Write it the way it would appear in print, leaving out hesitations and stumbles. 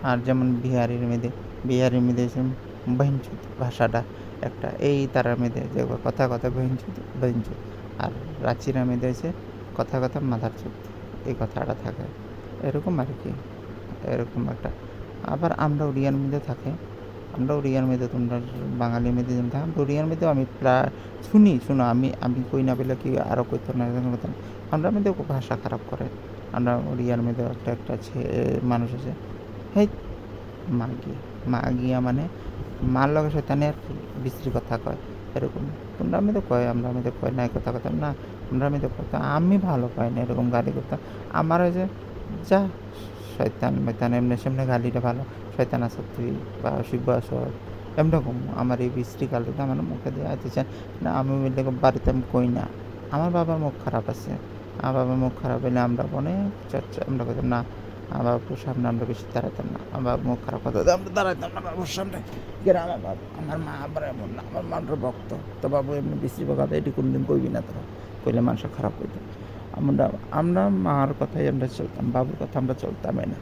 আর যেমন বিহারির মেয়েদের হচ্ছে বহিনচোদ ভাষাটা একটা, এই তারার মেয়েদের যে কথা কথা বহিনচোদ। আর রাঁচির মেয়েদের হচ্ছে কথা কথা মাথার চোদ, এই কথাটা থাকে এরকম আর কি, এরকম একটা। আবার আমরা উড়িয়ার মধ্যে থাকে, আমরা উড়িয়ার মধ্যে, তোমরা বাঙালি মধ্যে যেমন থাকে, আমরা উড়িয়ার মধ্যেও আমি প্রায় শোনো, আমি কই না বলে কি আরও কইতো না, এরকম কথা না। আমরা মধ্যেও ভাষা খারাপ করে। আমরা উড়িয়ার মধ্যেও একটা মানুষ আছে, হেই মাগিয়া, মাগিয়া মানে মার লগে শয়তানি আর কি, বিশ্রী কথা কয় এরকম। তোমরা আমি তো কয়, আমরা আমি তো কয় না এই কথা কথা না, আমরা আমি তো কয় আমি ভালো পাই না এরকম গালি করতাম। আমার ওই যে যা শয়তান ময়তান এমনি সেমনি গালিটা ভালো, শয়তান আছ তুই বা শিব্য আছ এমনি কম। আমার এই বিশ্রী গালিটা আমার মুখে দিয়ে আইতে চায় না, আমি বললে বাড়িতে আমি কই না। আমার বাবার মুখ খারাপ আছে, আমার বাবার মুখ খারাপ হলে আমরা অনেক চর্চা আমরা কইতাম না, আমার বাবুর সামনে আমরা বেশি দাঁড়াতাম না, আমার বাবু মুখ খারাপ কথা আমরা দাঁড়াইতাম না বাবুর সামনে। আমার বাবু আমার মা আবার এমন না, আমার মানটা ভক্ত, তো বাবু এমনি বিশ্রী কথা এটি কোনদিন কইবি না তোরা, কইলে মানুষ খারাপ হইতো। আমরা আমরা মার কথাই আমরা চলতাম, বাবুর কথা আমরা চলতামই না।